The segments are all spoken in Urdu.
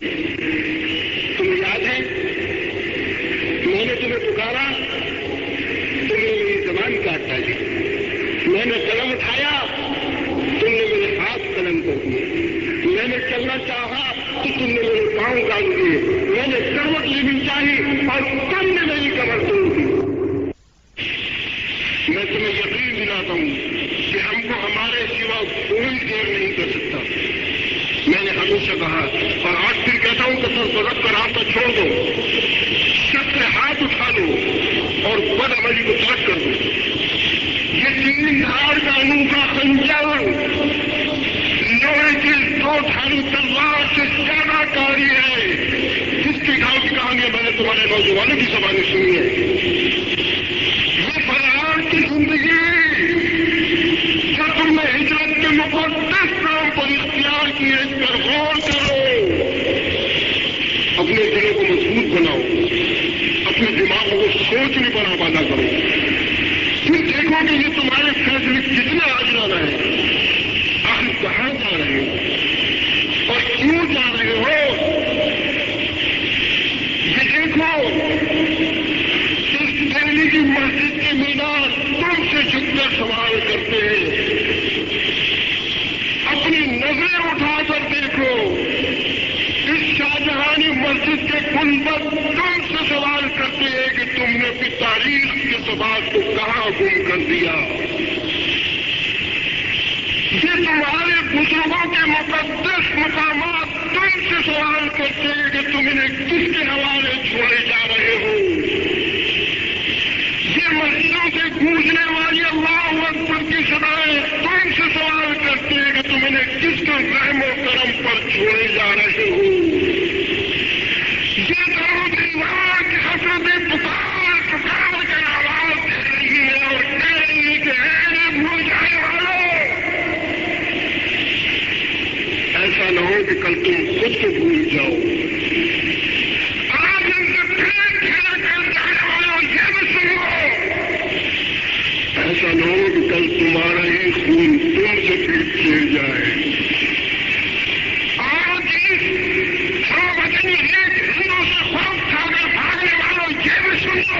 تمہیں یاد ہے میں نے تمہیں پکارا، تم نے میری زبان کاٹ ڈالی، میں نے قلم اٹھایا، تم نے میرے ہاتھ قلم کر دیے، میں نے چلنا چاہا تو تم نے میرے پاؤں کاٹ دیے، میں نے کروٹ لینی چاہی اور تم نے میری کمر توڑ دی۔ میں تمہیں یقین دلاتا ہوں کہ ہم کو ہمارے سوا کوئی دیر نہیں کر سکتا۔ میں نے ہمیشہ کہا اور آج پھر کہتا ہوں کہ تصرف کا راستہ چھوڑ دو، شک سے ہاتھ اٹھا دو اور بد عملی کو ترک کر دو۔ یہ تین دھار کا انوکھا خنجر لوہے کی دو دھاری تلوار سے زیادہ کاری ہے، جس کی گھاؤ کی کہانی میں نے تمہارے نوجوانوں کی زبانیں سنی ہے۔ یہ فرار کی زندگی جو تم نے ہجرت کے مقدس نام پر اختیار کی ہے، اس پر غور کرو، اپنے دلوں کو مضبوط بناؤ، اپنے دماغوں کو سوچنے پر آمادہ کرو، پھر دیکھو کہ یہ تمہارے فیصلے کتنے آجرانہ ہیں، آخر کہاں جا رہے ہو اور کیوں جا رہے ہو۔ یہ دیکھو اس دہلی کی مسجد کے مینار تم سے جھک کر سوال کرتے ہیں، اپنی نظریں اٹھا کر دیکھو، اس شاہجہانی مسجد کے گنبد تم سے سوال کرتے ہیں کہ تم نے اپنی تاریخ کے ثبات کو کہاں گم کر دیا۔ یہ تمہارے بزرگوں کے مقدس مقامات تم سے سوال کرتے ہیں کہ تم انہیں کس کے حوالے چھوڑے جا رہے ہو۔ یہ مسجدوں سے گونجنے والی اللہ اکبر کی صدائیں تم سے سوال کرتے ہیں کہ تم انہیں کس کے رحم و کرم پر چھوڑے جا رہے ہو۔ یہ درود اللہ کی حسرتیں پکار پکار کر آواز دے رہی ہے اور کہہ رہی ہے کہ اے بھول جانے والوں، ایسا نہ ہو کہ کل تم خود کو بھول جاؤ۔ آج ان سے پھر کھیلا کر جانے والوں یہ بھی سنو، ایسا نہ ہو کہ کل تمہارا ہی خون تم سے پھر کھیل جائے۔ آج اس سو وطنی ایک ہندو سے خوف کھا کر بھاگنے والوں یہ بھی سنو،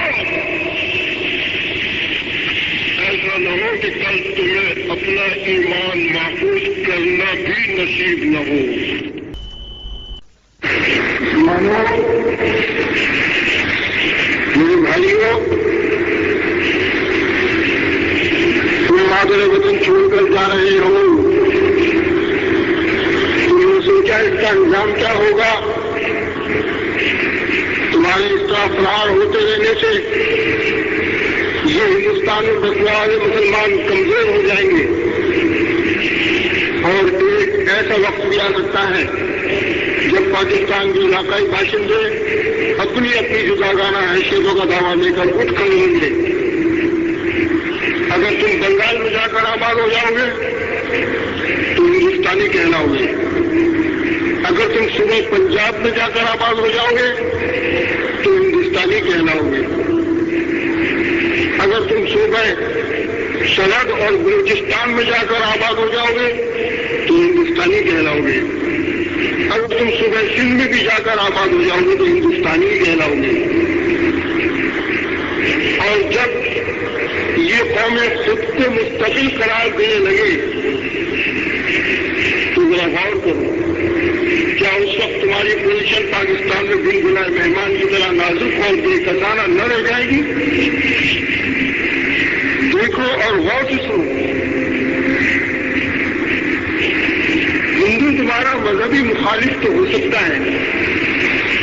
ایسا نہ ہو کہ کل تمہیں اپنا ایمان محفوظ کرنا بھی نصیب نہ ہو۔ میرے بھائیوں، تم مادر وطن چھوڑ کر جا رہے ہو، تم نے سوچا اس کا انجام کیا ہوگا؟ تمہارے اس طرح فرار ہوتے رہنے سے یہ ہندوستان میں بسنے والے مسلمان کمزور ہو جائیں گے اور ایک ایسا وقت بھی آ سکتا ہے جب پاکستان کے علاقائی باشندے اپنی جداگانہ حیثیتوں کا دعویٰ لے کر اٹھ کھڑے ہوں گے۔ اگر تم بنگال میں جا کر آباد ہو جاؤ گے تو ہندوستانی کہلاؤ گے، اگر تم صوبہ پنجاب میں جا کر آباد ہو جاؤ گے تو ہندوستانی کہلاؤ گے، اگر تم صوبہ سرحد اور بلوچستان میں جا کر آباد ہو جاؤ گے تو ہندوستانی کہلاؤ گے، اگر تم صوبہ سندھ میں بھی جا کر آباد ہو جاؤ گے تو ہندوستانی کہلاؤ گے۔ اور جب یہ قومیں خود کو مستقل قرار دینے لگے تو ذرا غور کرو، کیا اس وقت تمہاری پوزیشن پاکستان میں بن بلائے مہمان کی طرح نازک اور بے خزانہ نہ رہ جائے گی؟ دیکھو اور غور سے سنو، ہندو تمہارا مذہبی مخالف تو ہو سکتا ہے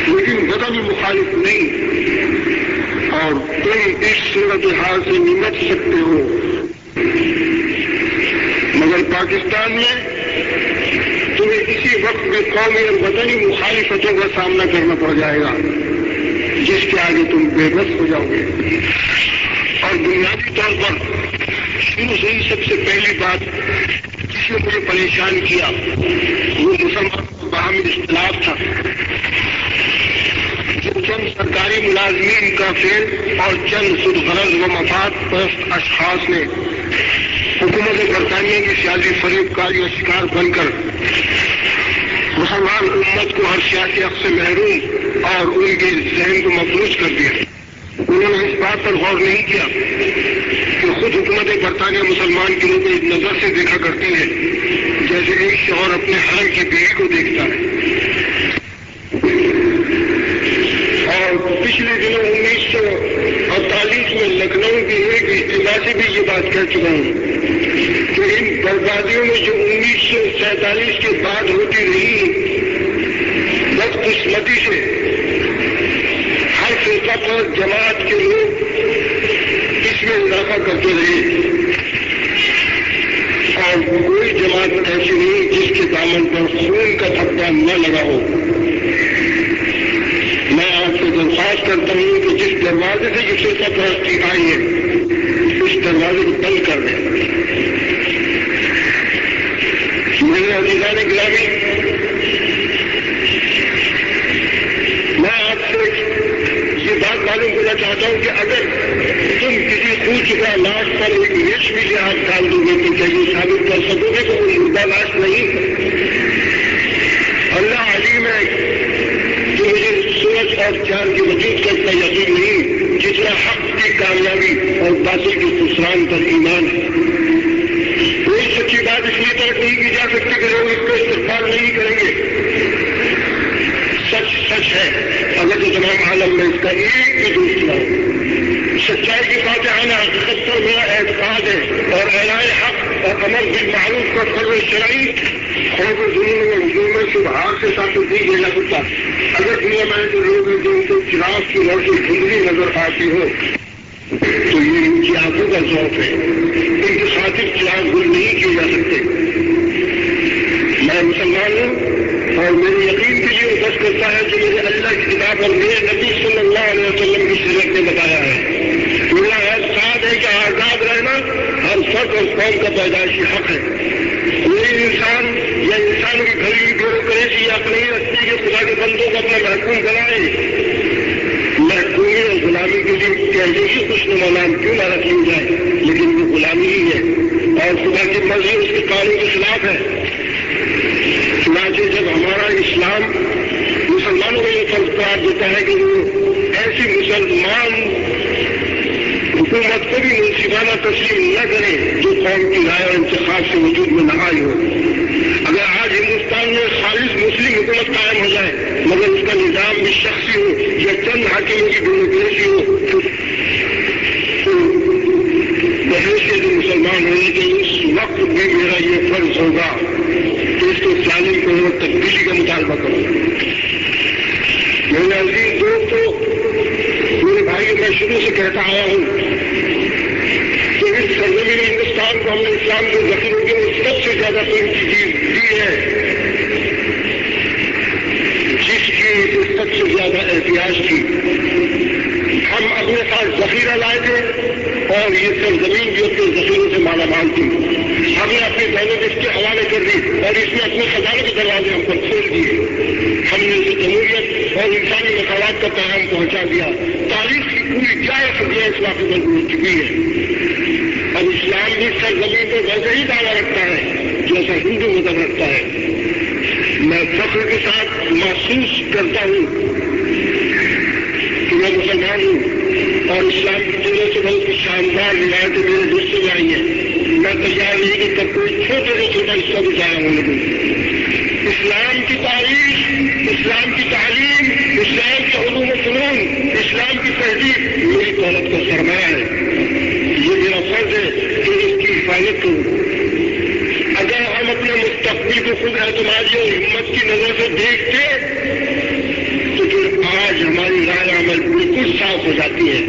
لیکن مذہبی مخالف نہیں، اور تم اس صورتحال سے نمٹ سکتے ہو، مگر پاکستان میں تمہیں اسی وقت میں قومی اور وطنی مخالفتوں کا سامنا کرنا پڑ جائے گا جس کے آگے تم بے بس ہو جاؤ گے۔ اور بنیادی طور پر شروع سے ہی سب سے پہلی بات جس نے مجھے پریشان کیا وہ مسلمانوں کا باہمی اختلاف تھا، جو چند سرکاری ملازمین کا فیل اور چند خود غرض و مفاد پرست اشخاص نے حکومت برطانیہ کی سیاسی فریب کاری کا شکار بن کر مسلمان امت کو ہر سیاسی حق سے محروم اور ان کے ذہن کو مفلوج کر دیا. انہوں نے اس بات پر غور نہیں کیا کہ خود حکومت برطانیہ مسلمان گروہ کو ایک نظر سے دیکھا کرتی ہے جیسے ایک شوہر اپنے حرم کی بیوی کو دیکھتا ہے. اور پچھلے دنوں 1948 میں لکھنؤ کے ایک اجتماع سے بھی یہ بات کہہ چکا ہوں کہ ان بربادیوں میں جو 1947 کے بعد ہوتی رہی بدقسمتی سے ہر فرقہ پر جماعت کے لوگ اس میں اضافہ کرتے رہے اور کوئی جماعت ایسی نہیں جس کے دامن پر خون کا تھپڑا نہ لگا ہو. میں آپ سے درخواست کرتا ہوں کہ جس دروازے سے یہ فرقہ پرستی آئی ہے اس دروازے کو بند کر دیں. میرے عزیزان گرامی، میں آپ سے یہ بات معلوم کرنا چاہتا ہوں کہ اگر تم کسی خو چکا لاش پر ایک ریشمی لحاظ ڈال دو گے تو کیا یہ ثابت کر سکو گے کہ وہ مردہ لاش نہیں؟ اللہ علیم ہے کہ مجھے سورج اور چاند کے وجود کا اتنا یقین نہیں جتنا حق کی کامیابی اور باطل کے خسران پر ایمان ہے. کوئی سچی بات اس لیے ترک نہیں کی جا سکتی کہ لوگ اس کو استقبال نہیں کریں گے. سچ سچ ہے اگر تو تمام عالم میں اس کا ایک بھی دوست نہ ہو. سچائی کی فاتحانہ حقیقت پر میرا اعتقاد ہے اور اعلان حق اور امر بالمعروف کا فرض شرعی خوف ظلم و ہجوم میں سبحان سے طاقت نہیں دے جا سکتا. اگر دنیا میں جو لوگ ہیں جو ان کو چراغ کی روشنی دھندلی نظر آتی ہو تو یہ ان کی آنکھوں کا ذوق ہے. ان کی خاطر چراغ گل نہیں کیے جا سکتے. میں مسلمان ہوں اور میرے یقین کے لیے بس کرتا ہے جو میرے اللہ کی کتاب اور میرے نبی صلی اللہ علیہ وسلم کی سیرت نے بتایا ہے. میرا احساس ہے کہ آزاد رہنا ہر فرد اور قوم کا پیدائشی حق ہے. کوئی انسان یا انسان کی گھریلو بیوروکریسی یا اپنے رکھتی کے خدا کے بندوں کو اپنا محکوم بنائے. محکومی اور غلامی کے لیے کیسے ہی خوشنما نام کیوں نہ رکھ لی جائے لیکن وہ غلامی ہی ہے اور خدا کی مرضی اس کے قانون کے خلاف ہے. چنانچہ جب ہمارا اسلام مسلمانوں کو یہ فرض قرار دیتا ہے کہ وہ ایسی مسلمان حکومت کو بھی منصفانہ تسلیم نہ کریں جو قوم کی رائے اور انتخاب سے وجود میں نہ آئی ہو. اگر آج ہندوستان میں خالص مسلم حکومت قائم ہو جائے مگر اس کا نظام بھی شخصی ہو یا چند حاکموں کی بیوروکریسی ہو تو بحیثیت مسلمان ہونے کے اس وقت بھی میرا یہ فرض ہوگا کہ اس کو ظالم کو تبدیلی کا مطالبہ کروں. میرے عزیز دوستو، میرے بھائی، میں شروع سے کہتا آیا ہوں کہ اس سرزمین ہندوستان کو ہم نے اسلام کے ذخیروں کے لیے سب سے زیادہ قیمتی چیز دی ہے جس کی سب سے زیادہ احتیاج تھی. ہم اپنے ساتھ ذخیرہ لائے تھے اور یہ سرزمین بھی اپنے ذخیروں سے مالا مال تھی. ہم نے اپنی دولت اس کے حوالے کر دی اور اس نے اپنے خزانے کے دروازے ہم پر کھول دیے. ہم نے اسے جمہوریت اور انسانی مساوات کا پیغام پہنچا دیا. تاریخ کی پوری جائے صدیاں اس واقعے پر گزر چکی ہے. اب اسلام بھی سرزمین پر ویسے ہی دعویٰ رکھتا ہے جیسا ہندو مذہب رکھتا ہے. میں فخر کے ساتھ محسوس کرتا ہوں کہ میں مسلمان ہوں اور اسلام کی دنیا سے بہت شاندار روایتیں میرے دل سے آئی ہیں. میں تیار نہیں کہ تب کوئی چھوٹے سے چھوٹا حصہ بھی ضائع ہونے دوں. اسلام کی تاریخ، اسلام کی تعلیم، اسلام کے علوم و فنون، اسلام کی تہذیب میری دولت کا سرمایہ ہے. یہ میرا فرض ہے کہ اس کی حفاظت کروں. اگر ہم اپنے مستقبل کو خود اعتمادی اور ہمت کی نظر سے دیکھتے تو پھر آج ہماری رائے عمل بالکل صاف ہو جاتی ہے.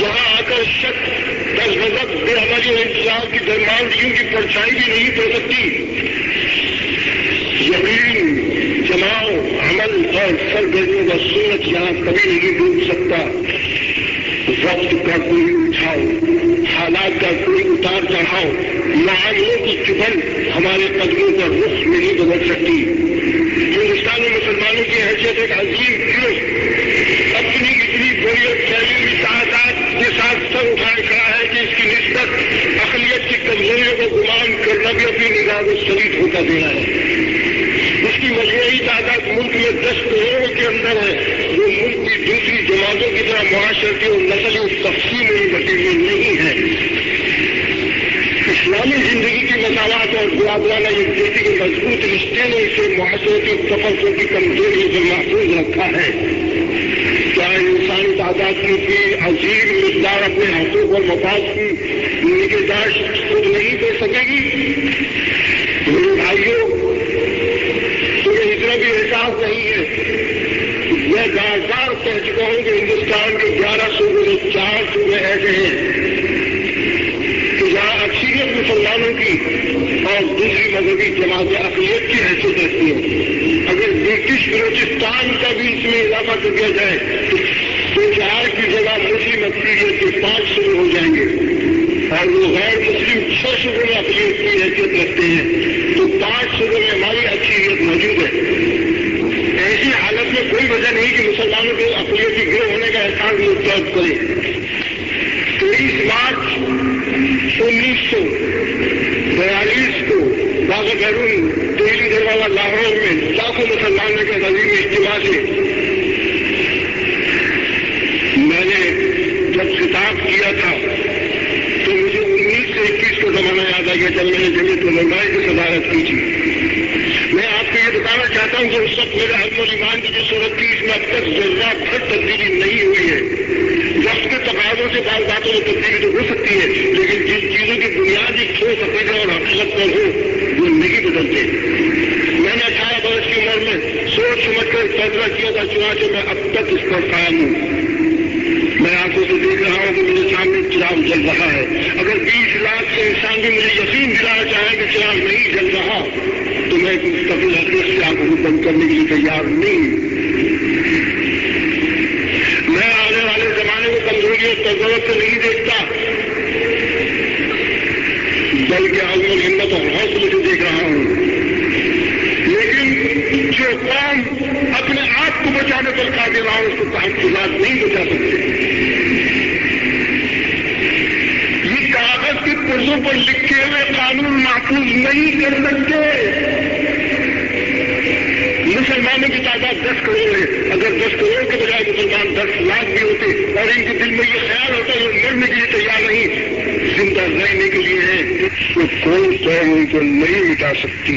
یہاں آ کر شک، مذہب، بے عملی اور انتظام کی درماندگیوں کی پرچھائی بھی نہیں پڑ سکتی. یقین، جماؤ، عمل اور سرگرمیوں کا سورج یہاں کبھی نہیں ڈوب سکتا. وقت کا کوئی اٹھاؤ، حالات کا کوئی اتار چڑھاؤ، معاملوں کی چبھن ہمارے قدموں کا رخ نہیں بدل سکتی. ہندوستانی مسلمانوں کی حیثیت ایک عظیم فکر اپنی اتنی بڑی اور تعلیمی تعداد کے ساتھ سر اٹھائے کھڑا ہے کہ اس کی نسبت اقلیت کی کمزوریوں کو گمان کرنا بھی اپنی نگاہ کو شدید ہوتا دینا ہے. اگر یہی تعداد ملک میں 10 کروڑ کے اندر ہے، وہ ملک کی دوسری جماعتوں کی طرح معاشرتی اور نسلی تقسیم میں بٹی ہوئی نہیں ہے۔ اسلامی زندگی کی مساوات اور برابرانہ یکجہتی کے مضبوط رشتے نے اسے معاشرتی تفرقوں کی کمزوری سے محفوظ رکھا ہے۔ کیا انسانی تعداد کی عظیم مقدار اپنے حقوق اور مفاد کی نگہداشت خود نہیں کر سکے گی؟ میرے بھائیوں، تمہیں اتنا بھی احساس نہیں ہے؟ میں بار بار کہہ چکا ہوں کہ ہندوستان کے 11 صوبوں میں 4 صوبے ایسے ہیں کہ جہاں اکثریت مسلمانوں کی اور دوسری مذہبی جماعتیں اقلیت کی حیثیت رکھتی ہیں۔ اگر برٹش بلوچستان کا بھی اس میں اضافہ کر دیا جائے تو 4 کی جگہ مسلم اقلیت کے 5 صوبے ہو جائیں گے، اور وہ غیر مسلم 6 صوبوں میں اقلیت کی حیثیت رکھتے ہیں، تو 5 صوبوں میں ہماری اکثریت موجود ہے۔ ایسی حالت میں کوئی وجہ نہیں کہ مسلمانوں کے اقلیتی گروہ ہونے کا احساس مسترد کرے۔ 23 مارچ 1942 کو باغ بیرون دہلی دروازہ لاہور میں لاکھوں مسلمانوں کے عظیم اجتماع سے میں نے جب خطاب کیا تھا تو مجھے 19 سے 21 کا زمانہ یاد آ گیا جب میں نے جمعیت علماء کی صدارت کی تھی۔ میں آپ کو یہ بتانا چاہتا ہوں کہ اس وقت میرے علم و ایمان کی جو صورت تھی اس میں اب تک ذرہ بھر تبدیلی نہیں ہوئی ہے۔ وقت کے تقاضوں سے بعض باتوں میں تبدیلی تو ہو سکتی ہے، لیکن جن چیزوں کی بنیادی ٹھوس عقیدہ اور حقیقت پر ہو وہ نہیں بدلتے۔ میں نے 18 برس کی عمر میں سوچ سمجھ کر فیصلہ کیا تھا، چنانچہ میں اب تک اس پر قائم ہوں۔ میں آنکھوں سے دیکھ رہا ہوں کہ میرے سامنے چراغ جل رہا ہے۔ اگر 20 لاکھ کے انسان بھی مجھے یقین دلانا چاہیں کہ چراغ نہیں جل رہا تو میں ایک مستقل حقیقت سے آنکھوں کو بند کرنے کے لیے تیار نہیں۔ میں آنے والے زمانے کو کمزوری اور تذبذب سے نہیں دیکھتا، بلکہ عزم و ہمت اور حوصلے سے دیکھ رہا ہوں۔ لیکن جو قوم اپنے آپ کو بچانے پر قادر رہا اس کو تحفظات نہیں بچا سکتے۔ یہ کاغذ کے پرزوں پر لکھے ہوئے قانون محفوظ نہیں کر سکتے۔ مسلمانوں کی تعداد 10 کروڑ ہے، اگر 10 کروڑ کے بجائے مسلمان 10 لاکھ بھی ہوتے اور ان کے دل میں یہ خیال ہوتا ہے وہ مرنے کے لیے تیار نہیں، زندہ رہنے کے لیے ہے، تو کوئی قوم ان کو نہیں مٹا سکتی۔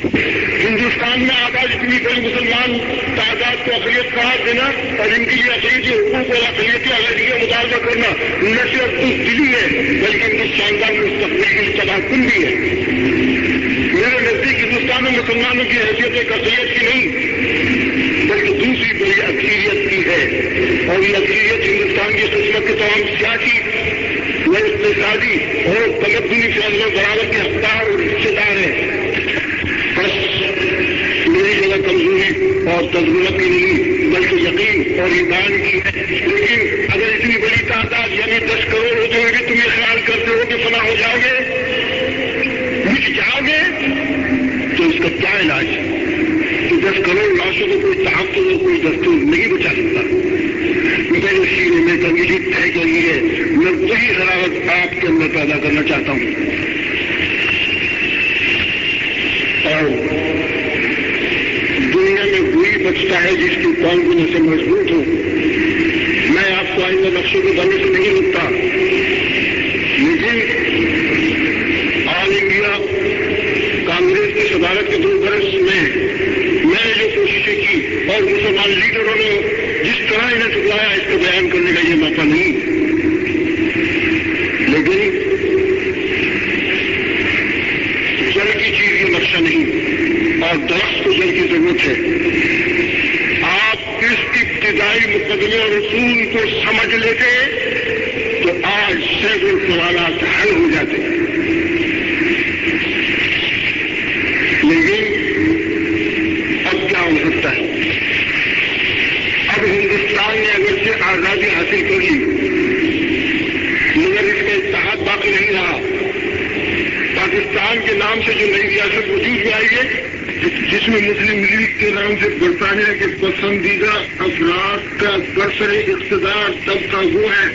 ہندوستان میں آباد اتنی بڑی مسلمان تعداد کو اقلیت قرار دینا اور ان کے لیے اقلیتی حقوق اور اقلیتی آزادی کا مطالبہ کرنا نہ صرف بزدلی ہے بلکہ ہندوستان کا مستقبل کی تباہ کن بھی ہے۔ میرے نزدیک ہندوستان میں مسلمانوں کی حیثیت ایک اقلیت کی نہیں بلکہ دوسری بڑی اکثریت کی ہے، اور یہ اکثریت ہندوستان کی قسمت کے تمام سیاسی و اقتصادی اور تمدنی فیصلوں برابر کے حقدار اور حصے دار ہے۔ بس میری جگہ کمزوری اور تجربہ کی نہیں بلکہ یقین اور ایمان کی ہے۔ لیکن اگر اتنی بڑی تعداد یعنی 10 کروڑ ہوتے ہوئے بھی تم یہ خیال کرتے ہو کہ فنا ہو جاؤ گے، مٹ جاؤ گے، تو اس کا کیا علاج ہے؟ کہ 10 کروڑ لاشوں کو کوئی تحفظ اور کوئی دستور نہیں بچا سکتا۔ میرے سینے میں کنگلی طے کری ہے، میں وہی حرارت آپ کے اندر پیدا کرنا چاہتا ہوں۔ اور دنیا میں وہی بچتا ہے جس کی قوم کی نسل مضبوط ہو۔ میں آپ کو آئندہ نقشے کے بننے سے نہیں روکتا، لیکن آل انڈیا کانگریس کی صدارت کے 2 برس میں نے جو کوششیں کی اور مسلمان لیڈروں نے جس طرح انہیں ٹھکرایا اس کو بیان کرنے کا یہ موقع نہیں، لیکن جل کی چیز یہ نقشہ نہیں اور درخت کو جل کی ضرورت ہے۔ آپ اس ابتدائی مقدمے اور اصول کو سمجھ لیتے تو آج سینکڑوں سوالات حل ہو جاتے، لیکن اب کیا ہو سکتا ہے؟ اب ہندوستان نے اگرچہ آزادی حاصل کر لی مگر اس کا اتحاد باقی نہیں رہا۔ پاکستان کے نام سے جو نئی ریاست وجود میں آئی ہے جس میں مسلم لیگ کے نام سے برطانیہ کے پسندیدہ افراد کا برسر اقتدار طبقہ وہ ہے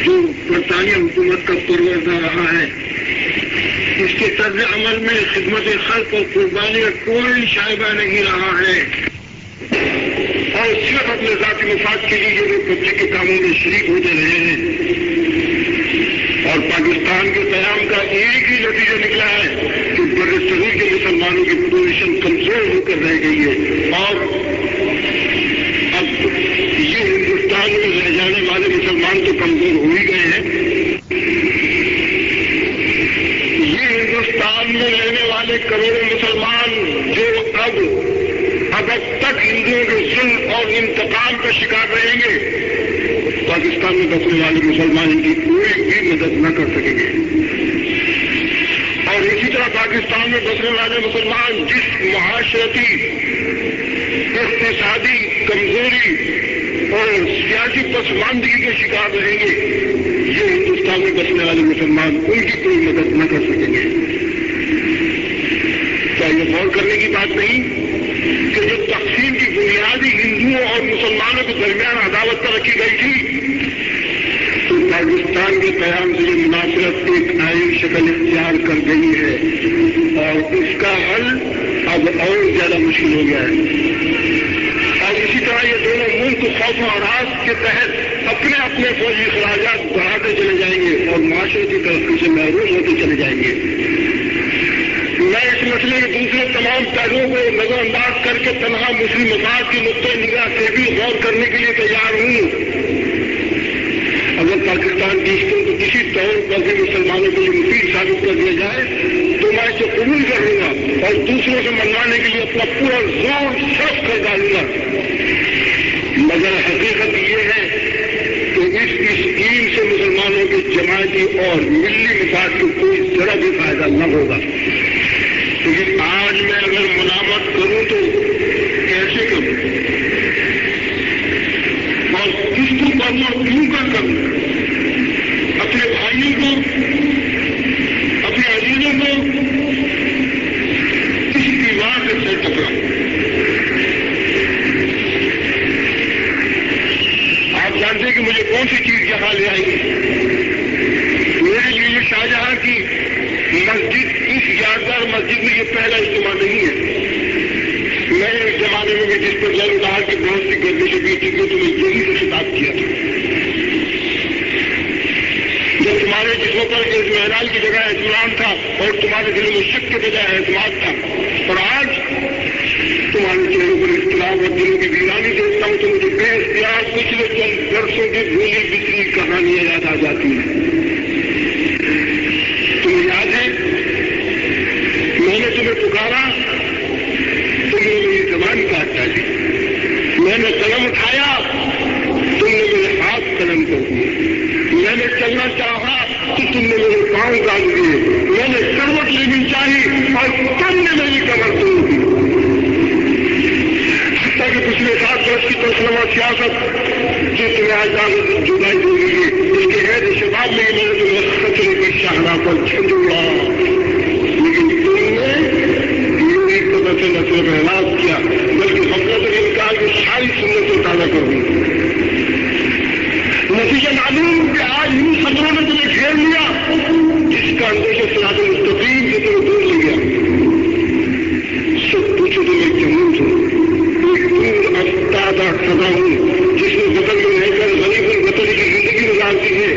جو برطانیہ حکومت کا پروردہ رہا ہے، اس کے طرز عمل میں خدمت خلق اور قربانی کا کوئی شائبہ نہیں رہا ہے اور صرف اپنے ذاتی مفاد کے لیے یہ لوگ بچے کے کاموں میں شریک ہوتے رہے ہیں اور پاکستان کے قیام کا ایک ہی نتیجہ نکلا ہے کہ برصغیر کے مسلمانوں کی پوزیشن کمزور ہو کر رہ گئی ہے اور اب یہ ہندوستان میں رہ جانے والے مسلمان تو کمزور ہو ہی گئے ہیں، یہ ہندوستان میں رہنے والے کروڑوں مسلمان جو اب تک ہندوؤں کے ظلم اور انتقام کا شکار رہیں گے، پاکستان میں بسنے والے مسلمان ان کی کوئی بھی مدد نہ کر سکیں گے۔ اور اسی طرح پاکستان میں بسنے والے مسلمان جس معاشرتی، اقتصادی کمزوری اور سیاسی پسماندگی کے شکار رہیں گے، یہ ہندوستان میں بسنے والے مسلمان ان کی کوئی مدد نہ کر سکیں گے۔ کیا یہ غور کرنے کی بات نہیں کہ جو تقسیم کی بنیادی ہندوؤں اور مسلمانوں کے درمیان عداوت پر رکھی گئی تھی، تو پاکستان کے قیام سے یہ منافرت ایک نئی شکل اختیار کر گئی ہے اور اس کا حل اب اور زیادہ مشکل ہو گیا ہے۔ اور اسی طرح یہ دونوں ملک خوف و ہراس کے تحت اپنے اپنے فوجی اخراجات بڑھاتے چلے جائیں گے اور معاشرتی ترقی سے محروم ہوتے چلے جائیں گے۔ میں اس مسئلے کے دوسرے تمام پہلوؤں کو نظر انداز کر کے تنہا مسلم مفاد کی نقطۂ نگاہ سے بھی غور کرنے کے لیے تیار ہوں۔ اگر پاکستان کی اسکول کو کسی طور پر بھی مسلمانوں کے لیے مفید ثابت کر دیا جائے تو میں اسے قبول کر لوں گا اور دوسروں سے منوانے کے لیے اپنا پورا زور صرف کر ڈالوں گا، مگر حقیقت یہ ہے کہ اس اسکیم سے مسلمانوں کے جماعتی اور ملی مفاد کو کوئی ذرا بھی فائدہ نہ ہوگا۔ کیونکہ آج میں اگر ملامت کروں تو کیسے کروں اور کس کو کروں اور کیوں کر کروں؟ اپنے بھائیوں کو، اپنے عزیزوں کو کسی دیوار سے سر ٹکراؤں؟ آپ جانتے ہیں کہ مجھے کون سی چیز یہاں لے آئی؟ میرے لیے شاہجہاں کی مسجد، اس یادگار مسجد میں یہ پہلا اجتماع نہیں ہے۔ میں اس زمانے میں جس پر زین الدار کی بہت سی گردشیں بھی تھی تو میں یہی سے خطاب کیا تھا، جب تمہارے جسموں پر اس محرال کی جگہ اطمینان تھا اور تمہارے دلوں میں شک کے بجائے اعتماد تھا، اور آج تمہارے چہروں پر اختلاف اور دلوں کی ویرانی دیکھتا ہوں تو مجھے بے اختیار پچھلے چند برسوں کی بھولی بسری کہانیاں یاد آ جاتی ہیں۔ تمہیں یاد ہے میں نے تمہیں پکارا، تم نے میری زبان کاٹ ڈالی، میں نے قلم اٹھایا، تم نے میرے ہاتھ قلم کر دیے، میں نے چلنا چاہا تو تم نے میرے پاؤں کاٹ دیے، میں نے کروٹ لینی چاہی اور تم نے میری کمر توڑ دی۔ حتیٰ کہ پچھلے 7 برس کی تسلم سیاست جو تمہیں آج جدائی دے گی ہے، اس کے غیر شباب میں میں نے تمہیں خطرے کی شاہراہ پر چھوڑا، لیکن تم نے میری قدر سے نہ صرف اعراض کیا بلکہ غفلت اور انکار کی ساری سنتیں تازہ کر دی۔ نتیجہ معلوم کہ آج ان خطروں نے تمہیں گھیر لیا جس کا اندیشہ صراط مستقیم سے تمہیں دور لے گیا۔ سب پوچھو تو میں جمود ہوں، ایک دور افتادہ سزا ہوں جس نے وطن میں رہ کر غریب الوطنی کی زندگی گزارتی ہے۔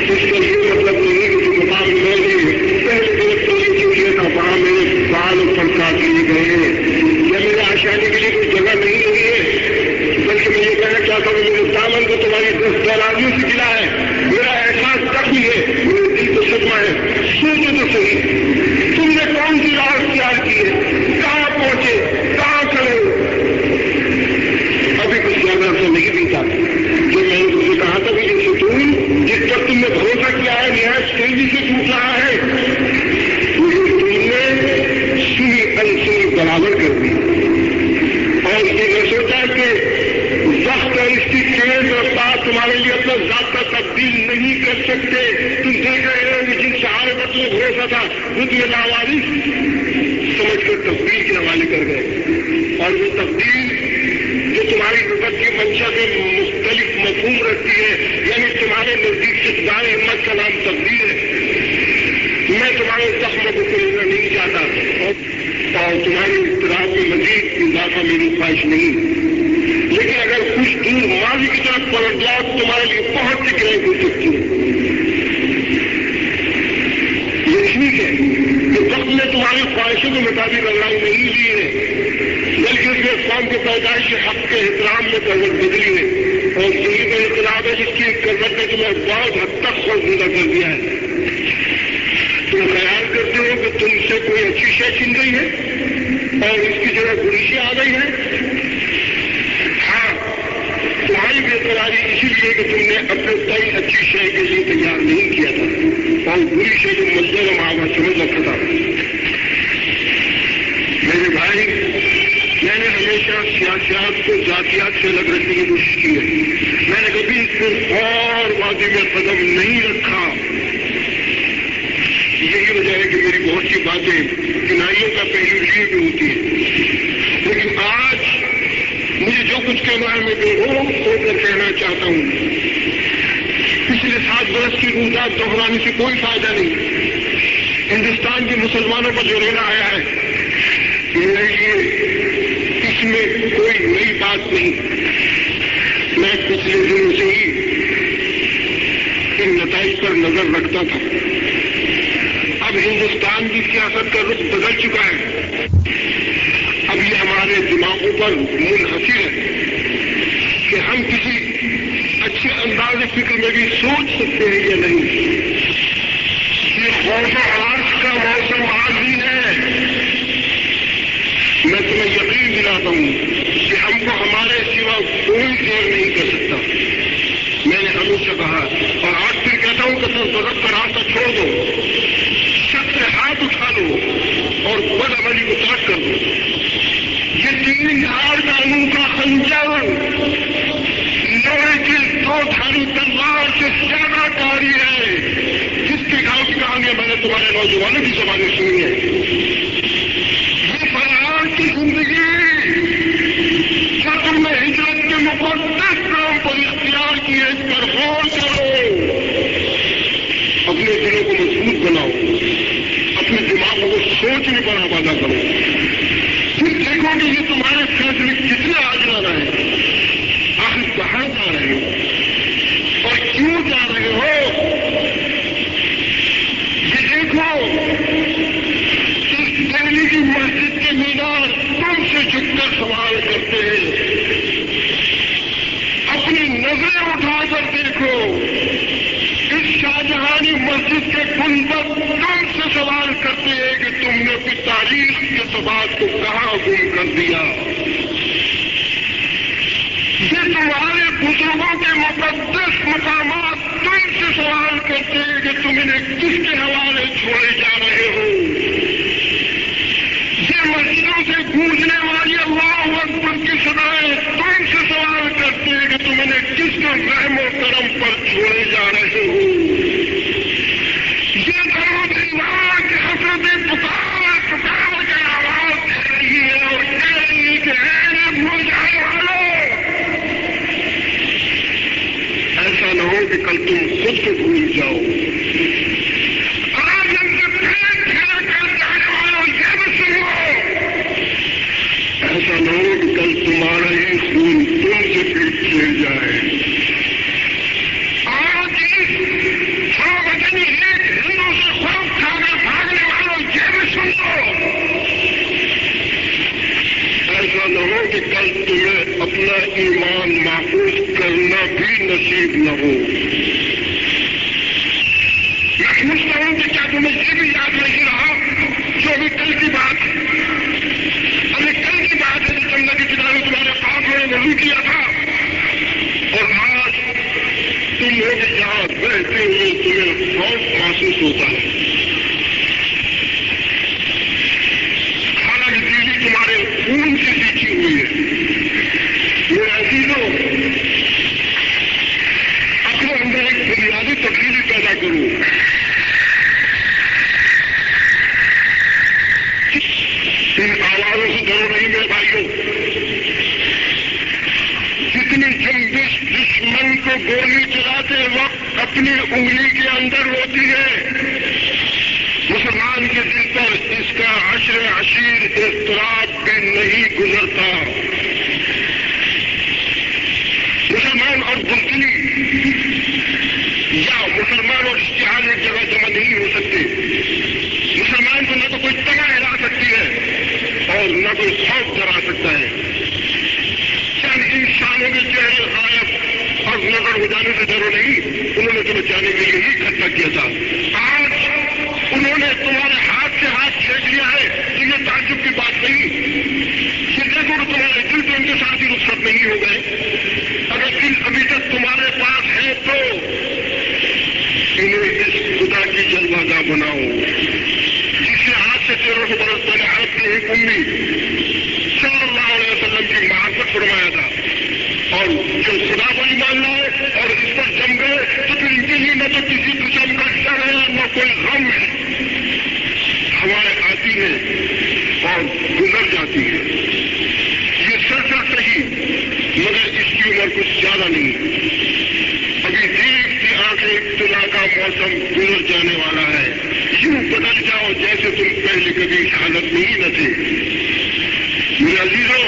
اس کا یہ مطلب نہیں کہ جو مقام میں نے پہلے طرف توڑی چوڑیاں تھا وہاں میرے بال پر کاٹ لیے گئے ہیں یا میرے آشانی کے لیے کوئی جگہ نہیں ہوئی ہے، بلکہ میں یہ کہنا چاہتا ہوں میرے دامن کو تمہاری دستاراریوں سے گلا ہے، میرا احساس زخمی ہے، میرے دل کو صدمہ ہے۔ سوچو تو صحیح، تم نے کون سی راہ اختیار کی ہے، کہاں پہنچے، کہاں کھڑے ہو؟ ابھی کچھ زیادہ عرصہ نہیں بیتا جو میں نے تم سے کہا تھا کہ یہ ستون جس پر تم نے بھروسہ کیا ہے نہایت تیزی سے ٹوٹ رہا ہے، تم نے سنی انسنی برابر کر دی اور یہ میں سوچا کہ وقت اور اس کی تیز رفتار تمہارے لیے اپنا ذاتہ تبدیل نہیں کر سکتے۔ تم دیکھ رہے ہو کہ جن سہارے پر تمہیں بھروسہ تھا وہ تمہیں لاوارث سمجھ کر تبدیل کے حوالے کر گئے، اور وہ تبدیل جو تمہاری وقت کی منشا سے مختلف مفہوم رکھتی ہے، یعنی تمہارے نزدیک سے دائیں ہمت کا نام تبدیل ہے، میں تمہارے زخموں کو کھولنا نہیں چاہتا اور تمہاری اضطراب میں مزید اضافہ میری خواہش نہیں، لیکن اگر کچھ دور ماضی کی طرف پلٹ جاؤ تمہارے لیے بہت سی گرہیں ہو سکتی ہیں۔ یہ ٹھیک ہے کہ وقت نے تمہاری خواہشوں کے مطابق لڑائی نہیں لی ہے، بلکہ اس نے قوم کے پیدائشی حق کے احترام میں کروٹ بدلی ہے، اور یہی کا انقلاب ہے جس کی کروٹ نے تمہیں بہت حد تک خوفزدہ کر دیا ہے۔ تم خیال کرتے ہو کہ تم سے کوئی اچھی شے چھن گئی ہے اور اس کی جگہ بری شے آ گئی ہے۔ ہاں، تمہاری بے قراری اسی لیے کہ تم نے اپنے تئی اچھی شے کے لیے تیار نہیں کیا تھا اور بری شے کو مزدور معاوضہ سمجھ رکھا تھا۔ میرے بھائی، میں نے ہمیشہ سیاست کو ذاتیات سے الگ رکھنے کی کوشش کی ہے۔ میں نے کبھی اس پر اور وادی میں قدم نہیں رکھا۔ یہی وجہ ہے کہ میری بہت سی باتیں کنائیوں کا پہلو لیے بھی ہوتی ہیں، لیکن آج مجھے جو کچھ کہنا ہے میں بے روک ہو کر کہنا چاہتا ہوں۔ پچھلے 7 برس کی روزات دہرانے سے کوئی فائدہ نہیں۔ ہندوستان کے مسلمانوں پر جو رونا آیا ہے میرے لیے اس میں کوئی نئی بات نہیں۔ میں پچھلے دنوں سے ہی ان نتائج پر نظر رکھتا تھا۔ اب ہندوستان کی سیاست کا رخ بدل چکا ہے۔ اب یہ ہمارے دماغوں پر منحصر ہے کہ ہم کسی اچھے انداز فکر میں بھی سوچ سکتے ہیں یا نہیں۔ یہ خوف و ہراس کا موسم عارضی ہے۔ میں تمہیں یقین دلاتا ہوں کہ ہم کو ہمارے سوا کوئی دیر نہیں کر سکتا۔ میں نے ہمیشہ کہا اور آج پھر کہتا ہوں کہ تصرف کا راستہ چھوڑ دو، شک سے ہاتھ اٹھا دو اور بد عملی کو ترک کر دو۔ یہ 3 ہزار کا انوکھا خنجر لوہے کی 2 دھاری تلوار سے زیادہ کاری ہے، جس کے گاؤں کی کہانیاں میں نے تمہارے نوجوانوں کی زبانیں سنی ہے۔ یہ فرار کی زندگی جو تم نے ہجرت کے مقدس نام پر اختیار کی ہے، اس پر غور کرو، اپنے دلوں کو مضبوط بناؤ، اپنے دماغوں کو سوچنے پر آمادہ کرو، پھر دیکھو کہ یہ تمہارے فیصلے کتنے آگے رہے ہیں، آخر کہاں جا رہے ہو اور کیوں جا رہے ہو۔ یہ دیکھو اس دہلی کی مسجد کے مینار تم سے جھک کر سوال کرتے ہیں۔ اپنی نظریں اٹھا کر دیکھو، اس شاہجہانی مسجد کے گنبد تم سے سوال کرتے ہیں کہ تم نے اپنی تاریخ کے ثبات کو کہاں گم کر دیا۔ یہ تمہارے بزرگوں کے مقدس مقامات تم سے سوال کرتے ہیں کہ تم انہیں کس کے حوالے چھوڑے جا رہے ہو۔ یہ مسجدوں سے گونجنے والی اللہ اکبر کی صدائیں تم سے سوال کرتے ہیں کہ تم انہیں کس کے رحم و کرم پر چھوڑے جا رہے ہو۔ یہ درود اللہ کی حسرتیں پکار پکار کر آواز دے رہی ہے اور کہہ رہی ہے کہ اے بھول جانے والوں، ایسا نہ ہو کہ کل تم خود کو بھول جاؤ۔ آج ہم سے پیٹ کھڑا کر جانے والوں یہ بھی سنو، ایسا نہ ہو کہ کل تمہارا ہی خون تم سے پھر کھیل جائے۔ آج اس 6 وطنی ایک ہندو سے خوف کھا کر بھاگنے والوں یہ بھی سنو، ایسا نہ ہو کہ کل تمہیں اپنا ایمان محفوظ کرنا بھی نصیب نہ ہو۔ میں پوچھتا ہوں کہ کیا تمہیں یہ بھی یاد نہیں رہا جو ابھی کل کی بات ہے؟ ابھی کل کی بات ہے جب نبی کی کتابیں تمہارے پاس میں وضو کیا تھا اور آج تم ہو کہ یہاں بہتے ہوئے تمہیں خوف محسوس ہوتا ہے۔ حالانکہ دلی تمہارے خون سے سیکھی ہوئی ہے۔ میرے عزیزوں، اپنے اندر ایک بنیادی تبدیلی پیدا کرو۔ ان آوازوں سے ڈرو نہیں میرے بھائیوں۔ جتنی جنبش دشمن کو گولی چلاتے وقت اپنی انگلی کے اندر ہوتی ہے، مسلمان کے دل پر اس کا عشر عشیر اضطراب بھی نہیں گزرتا. مسلمان اور بزدلی یا مسلمان اور اشتعال ایک جگہ جمع نہیں ہو سکتے. مسلمان کو نہ تو کوئی تما ہلا سکتی ہے اور نہ کوئی خوف ڈرا سکتا ہے. چند انسانوں کے چہرے غائب اور نظر ہو جانے سے ڈرو نہیں، انہوں نے تو بچانے کے لیے ہی اکٹھا کیا تھا. آج انہوں نے تمہارے ہاتھ سے ہاتھ کھینچ لیا ہے تو یہ تعجب کی بات نہیں. یہ دیکھو کہ تمہارے دل تو ان کے ساتھ ہی رخصت نہیں ہو گئے. اگر دل ابھی تک تمہارے پاس ہے تو انہیں اس خدا کی جلوہ بناؤ جس نے آج سے 1300 برس پہلے عرب کے ایک امی صلی اللہ علیہ وسلم کی معرفت فرمایا تھا. اور جو خدا کو ایمان لائے اور اس پر جم گئے تو پھر ان کے لیے نہ تو کسی قسم کا ڈر ہے نہ کوئی غم ہے. ہوائیں آتی ہیں اور گزر جاتی ہیں. یہ سلسلہ صحیح مگر اس کی عمر کچھ زیادہ نہیں. ابھی دیکھتی آنکھیں ابتلا کا موسم گزر جانے والا ہے. یوں بدل جاؤ جیسے تم پہلے کبھی اس حالت میں ہی نہ تھے. میرے عزیزوں،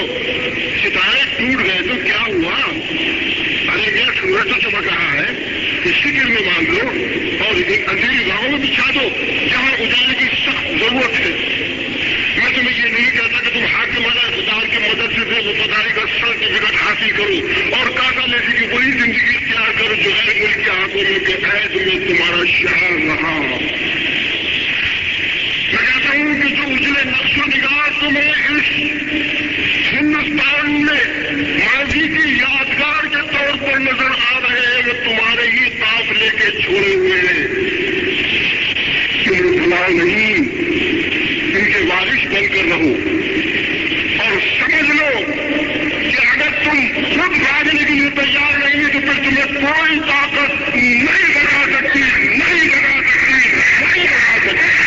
ستارے ٹوٹ گئے تو کیا ہوا؟ ارے میرا سورج تو چمک رہا ہے. اس فکر میں مان لو اور اندھیری راہوں میں بچھا دو جہاں اجالے کی سخت ضرورت ہے. میں تمہیں یہ نہیں کہتا کہ تم حاکمانہ اقتدار کی مدد سے وفاداری کا سرٹیفکیٹ حاصل کرو اور کاکا لیسی کی وہی زندگی اختیار کرو جو غیر ملک کے حاکموں کے عہد میں تمہارا شعار رہا. میں کہتا ہوں کہ جو اجلے نقش و نگار تمہیں اس ہندوستان میں ماضی کی یادگار کے طور پر نظر آ رہے ہیں وہ تمہارے ہی طاف لے کے چھوڑے ہوئے ہیں. انہیں بلاؤ نہیں، ان کے وارث بن کر رہو اور سمجھ لو کہ اگر تم خود بھاگنے کے لیے تیار نہیں ہے تو پھر تمہیں کوئی طاقت نہیں لگا سکتی، نہیں لگا سکتی، نہیں لگا سکتی.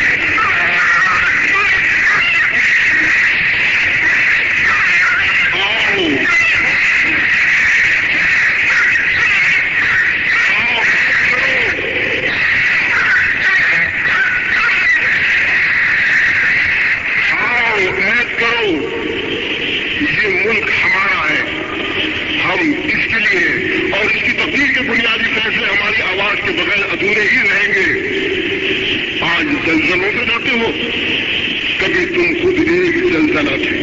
بنیادی فیصلے ہماری آواز کے بغیر ادھورے ہی رہیں گے. آج زلزلوں سے ڈرتے ہو، کبھی تم خود ایک زلزلہ تھے.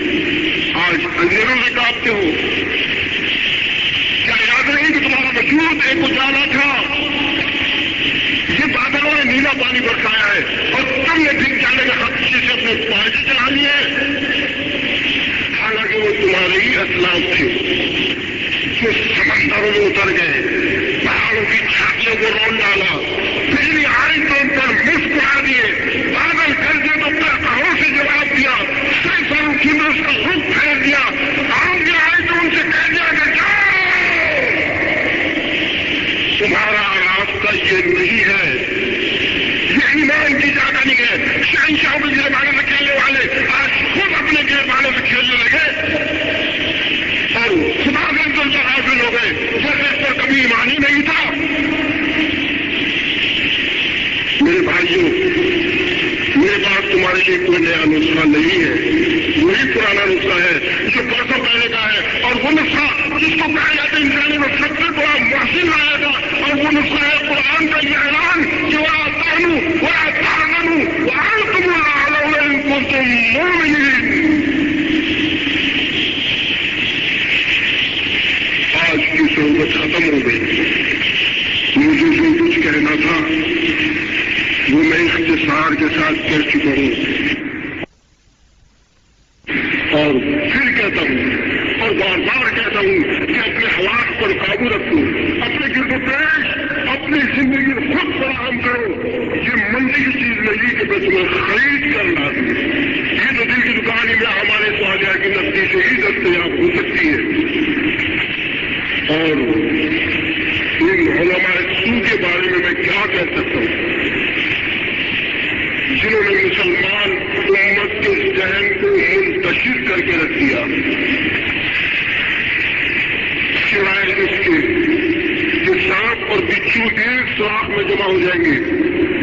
آج اندھیروں سے کانپتے ہو، کیا یاد نہیں کہ تمہارا وجود ایک اجالا تھا؟ یہ بادلوں نے نیلا پانی برسایا ہے اور تم نے دن جانے کے خدشے سے اپنے پاجے چلا لیے. حالانکہ وہ تمہارے ہی اسلاف تھے جو سمندروں میں اتر گئے، پہاڑوں کی چھاتیوں کو رول ڈالا، بجلی آئی تو ان پر مسکرا دیے، بادل کر دے تو پہاڑوں سے جواب دیا، سینکڑوں کلومیٹر کا رخ پھیر دیا، آندھی آئی تو ان سے کہہ دیا کہ جاؤ. تمہارا راستہ یہ نہیں ہے، یہ ایمان کی جگہ نہیں ہے. شہنشاہوں کے گربانے میں کھیلنے والے آج خود اپنے گربانے میں کھیلنے لگے اور خدا کے اندر جو حاصل ہو گئے جیسے اس پر کبھی ایمان ہی نہیں تھا. میرے بھائیوں، میرے پاس تمہارے لیے کوئی نیا نسخہ نہیں ہے، وہی پرانا نسخہ ہے جو برسوں پہلے کا ہے. اور وہ نسخہ جس کو کہا جاتا ہے انسانی میں سب سے بڑا محسن آیا تھا، اور وہ نسخہ ہے قرآن کا یہ اعلان کہ آج کی صحبت ختم ہو گئی. مجھے جو کچھ کہنا تھا وہ میں اختصار کے ساتھ کہہ چکا ہوں اور پھر کہتا ہوں اور بار بار کہتا ہوں کہ اپنے حالات پر قابو رکھو، اپنے گرد و پیش اپنی زندگی خود فراہم کرو. یہ منزل کی چیز نہیں کہ میں تمہیں خرید کر لا دوں. یہ تو دل کی دکان ہی میں ہمارے سوالیا کی نقدی سے ہی دستیاب ہو سکتی ہے. اور ان علماء سو کے بارے میں کیا کہہ سکتا ہوں جنہوں نے مسلمان امت کے ذہن کو منتشر کر کے رکھ دیا، سوائے اس کے کہ سانپ اور بچھو ایک سوراخ میں جمع ہو جائیں گے،